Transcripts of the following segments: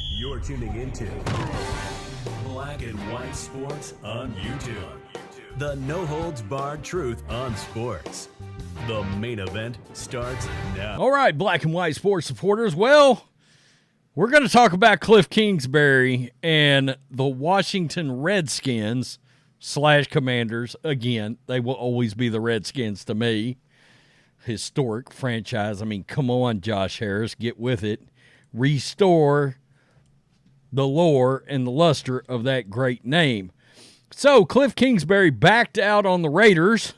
You're tuning into Black and White Sports on YouTube. The no-holds-barred truth on sports. The main event starts now. All right, Black and White Sports supporters. Well, we're going to talk about Kliff Kingsbury and the Washington Redskins / Commanders. Again, they will always be the Redskins to me. Historic franchise. I mean, come on, Josh Harris, get with it. Restore the lore and the luster of that great name. So, Kliff Kingsbury backed out on the Raiders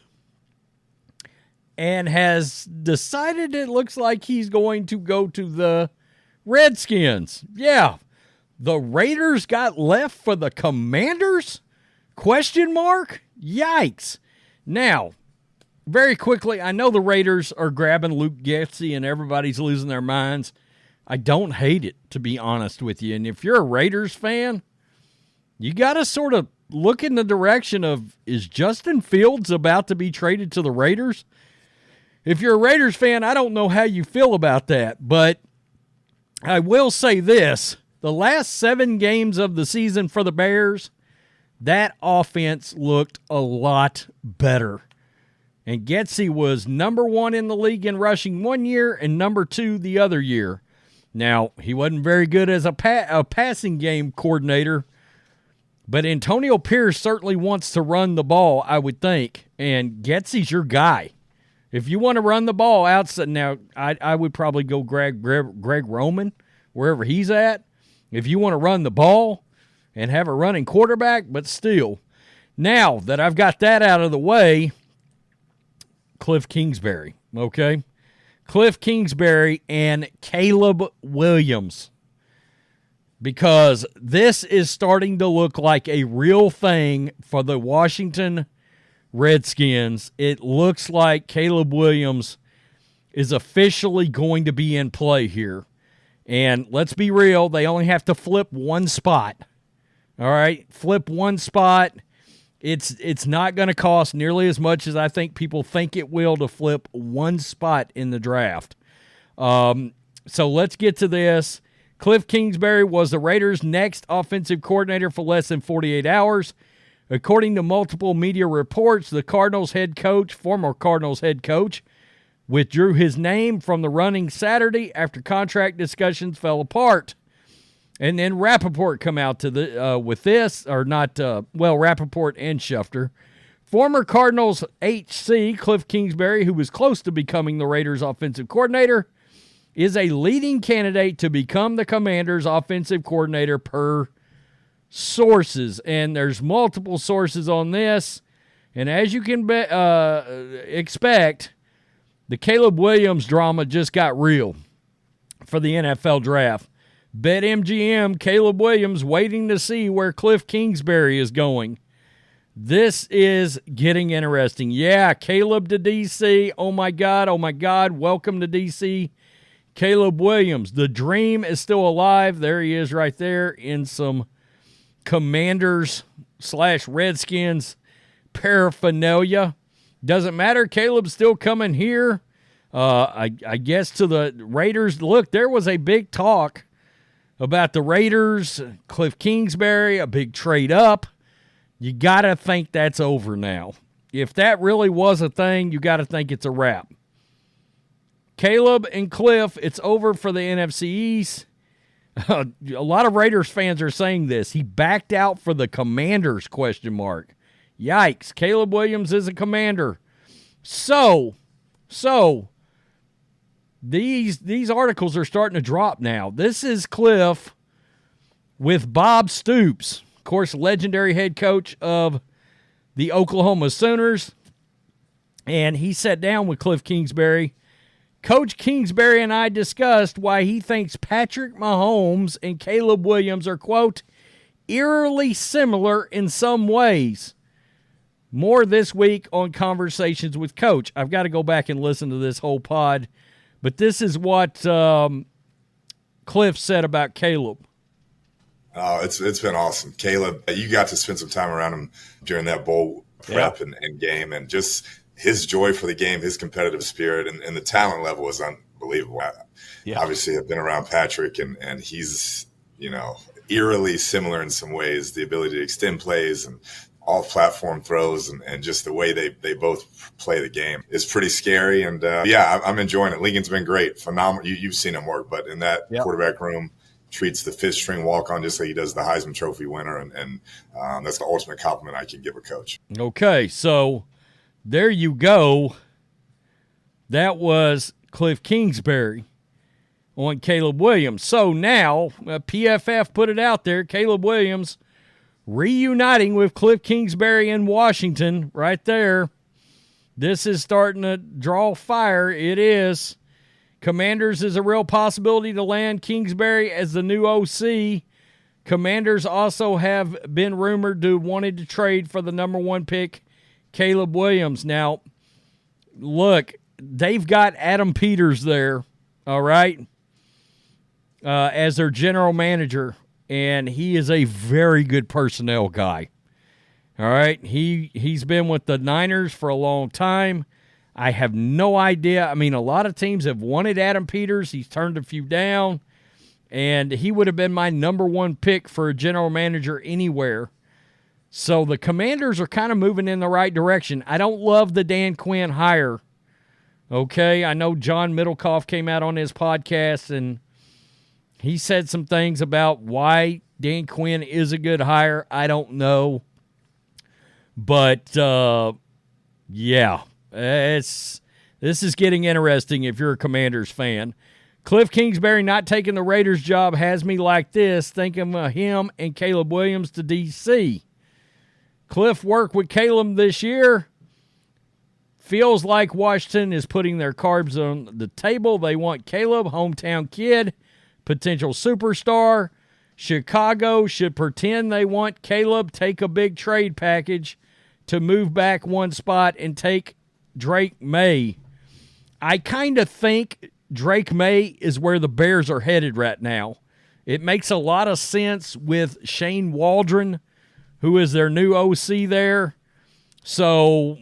and has decided it looks like he's going to go to the Redskins. Yeah, the Raiders got left for the Commanders? ? Yikes. Now, very quickly, I know the Raiders are grabbing Luke Getsy and everybody's losing their minds. I don't hate it, to be honest with you. And if you're a Raiders fan, you got to sort of look in the direction of, is Justin Fields about to be traded to the Raiders? If you're a Raiders fan, I don't know how you feel about that. But I will say this. The last 7 games of the season for the Bears, that offense looked a lot better. And Getsy was number 1 in the league in rushing one year and number 2 the other year. Now, he wasn't very good as a passing game coordinator, but Antonio Pierce certainly wants to run the ball, I would think, and Getsy's your guy. If you want to run the ball outside, now I would probably go Greg Roman, wherever he's at, if you want to run the ball and have a running quarterback, but still. Now that I've got that out of the way, Kliff Kingsbury, okay? Kliff Kingsbury and Caleb Williams, because this is starting to look like a real thing for the Washington Redskins. It looks like Caleb Williams is officially going to be in play here. And let's be real, they only have to flip one spot. All right, flip one spot. It's not going to cost nearly as much as I think people think it will to flip one spot in the draft. So let's get to this. Kliff Kingsbury was the Raiders' next offensive coordinator for less than 48 hours. According to multiple media reports, the former Cardinals head coach, withdrew his name from the running Saturday after contract discussions fell apart. And then Rappaport come out to with this, or not, Rappaport and Schefter. Former Cardinals HC, Kliff Kingsbury, who was close to becoming the Raiders' offensive coordinator, is a leading candidate to become the Commanders' offensive coordinator per sources. And there's multiple sources on this. And as you can expect, the Caleb Williams drama just got real for the NFL draft. BetMGM, Caleb Williams waiting to see where Kliff Kingsbury is going. This is getting interesting. Yeah, Caleb to D.C. Oh, my God. Welcome to D.C. Caleb Williams. The dream is still alive. There he is right there in some Commanders / Redskins paraphernalia. Doesn't matter. Caleb's still coming here. I guess to the Raiders. Look, there was a big talk about the Raiders, Kliff Kingsbury, a big trade up. You got to think that's over now. If that really was a thing, you got to think it's a wrap. Caleb and Kliff, it's over for the NFC East. A lot of Raiders fans are saying this. He backed out for the Commanders, ? Yikes. Caleb Williams is a Commander. So these articles are starting to drop now. This is Kliff with Bob Stoops, of course, legendary head coach of the Oklahoma Sooners. And he sat down with Kliff Kingsbury. Coach Kingsbury and I discussed why he thinks Patrick Mahomes and Caleb Williams are, quote, eerily similar in some ways. More this week on Conversations with Coach. I've got to go back and listen to this whole pod. But this is what Kliff said about Caleb. Oh, it's been awesome. Caleb, you got to spend some time around him during that bowl prep and game, and just his joy for the game, his competitive spirit, and the talent level was unbelievable. obviously have been around Patrick, and he's, eerily similar in some ways, the ability to extend plays and off-platform throws and just the way they both play the game is pretty scary. And, I'm enjoying it. Lincoln's been great, phenomenal. You've seen him work, but in that quarterback room, treats the fifth-string walk-on just like he does the Heisman Trophy winner, and that's the ultimate compliment I can give a coach. Okay, so there you go. That was Kliff Kingsbury on Caleb Williams. So now, PFF put it out there, Caleb Williams reuniting with Kliff Kingsbury in Washington right there. This is starting to draw fire. It is. Commanders is a real possibility to land Kingsbury as the new OC. Commanders also have been rumored to wanted to trade for the number 1 pick, Caleb Williams. Now, look, they've got Adam Peters there, all right, as their general manager, and he is a very good personnel guy. All right, he's been with the Niners for a long time. I have no idea. I mean, a lot of teams have wanted Adam Peters. He's turned a few down, and he would have been my number 1 pick for a general manager anywhere. So the Commanders are kind of moving in the right direction. I don't love the Dan Quinn hire. Okay, I know John Middlecoff came out on his podcast, and he said some things about why Dan Quinn is a good hire. I don't know. But, this is getting interesting if you're a Commanders fan. Kliff Kingsbury not taking the Raiders job has me like this, thinking of him and Caleb Williams to D.C. Kliff worked with Caleb this year. Feels like Washington is putting their cards on the table. They want Caleb, hometown kid, potential superstar. Chicago should pretend they want Caleb, take a big trade package to move back 1 spot and take Drake May. I kind of think Drake May is where the Bears are headed right now. It makes a lot of sense with Shane Waldron, who is their new OC there. So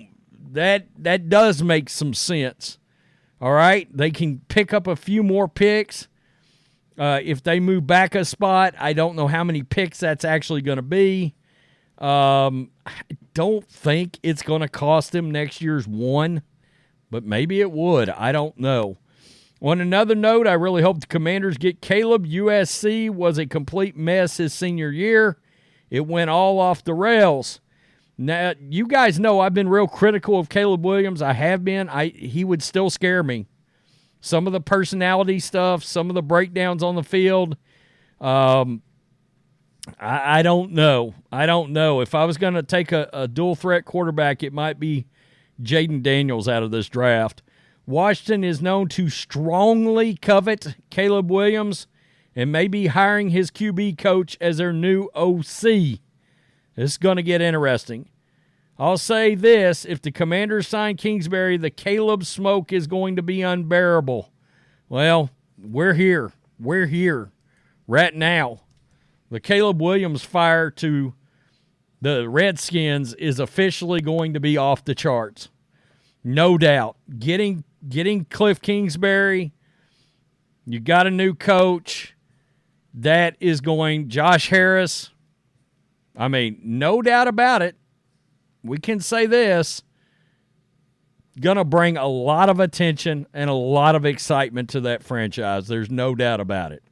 that does make some sense. All right? They can pick up a few more picks. If they move back a spot, I don't know how many picks that's actually going to be. I don't think it's going to cost them next year's 1, but maybe it would. I don't know. On another note, I really hope the Commanders get Caleb. USC was a complete mess his senior year. It went all off the rails. Now, you guys know I've been real critical of Caleb Williams. I have been. He would still scare me. Some of the personality stuff, some of the breakdowns on the field, I don't know. I don't know. If I was going to take a dual-threat quarterback, it might be Jaden Daniels out of this draft. Washington is known to strongly covet Caleb Williams and may be hiring his QB coach as their new OC. This is going to get interesting. I'll say this, if the Commanders sign Kingsbury, the Caleb smoke is going to be unbearable. Well, we're here. We're here right now. The Caleb Williams fire to the Redskins is officially going to be off the charts. No doubt. Getting Kliff Kingsbury, you got a new coach. That is going, Josh Harris. I mean, no doubt about it. We can say this. Going to bring a lot of attention and a lot of excitement to that franchise. There's no doubt about it.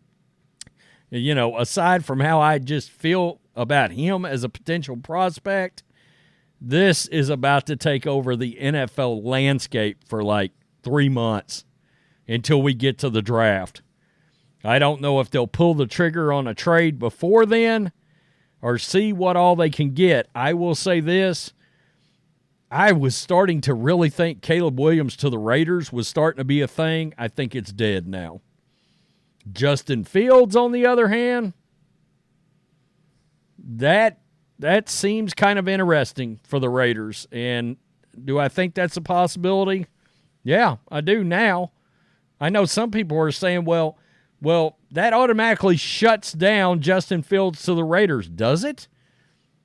You know, aside from how I just feel about him as a potential prospect, this is about to take over the NFL landscape for like 3 months until we get to the draft. I don't know if they'll pull the trigger on a trade before then or see what all they can get. I will say this. I was starting to really think Caleb Williams to the Raiders was starting to be a thing. I think it's dead now. Justin Fields, on the other hand, that seems kind of interesting for the Raiders. And do I think that's a possibility? Yeah, I do now. I know some people are saying, well, that automatically shuts down Justin Fields to the Raiders. Does it?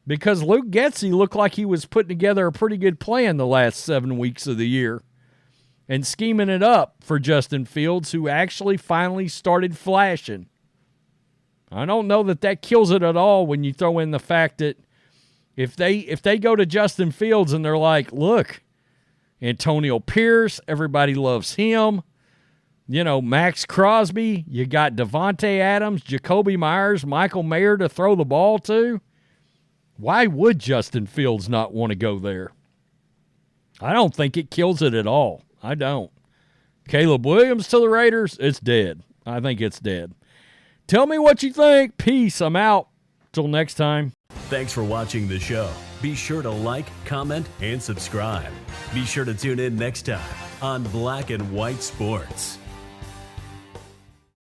Because Luke Getsy looked like he was putting together a pretty good plan the last 7 weeks of the year. and scheming it up for Justin Fields, who actually finally started flashing. I don't know that kills it at all when you throw in the fact that if they go to Justin Fields and they're like, look, Antonio Pierce, everybody loves him. You know, Max Crosby, you got Devontae Adams, Jacoby Myers, Michael Mayer to throw the ball to. Why would Justin Fields not want to go there? I don't think it kills it at all. I don't. Caleb Williams to the Raiders, it's dead. I think it's dead. Tell me what you think. Peace. I'm out. Till next time. Thanks for watching the show. Be sure to like, comment, and subscribe. Be sure to tune in next time on Black and White Sports.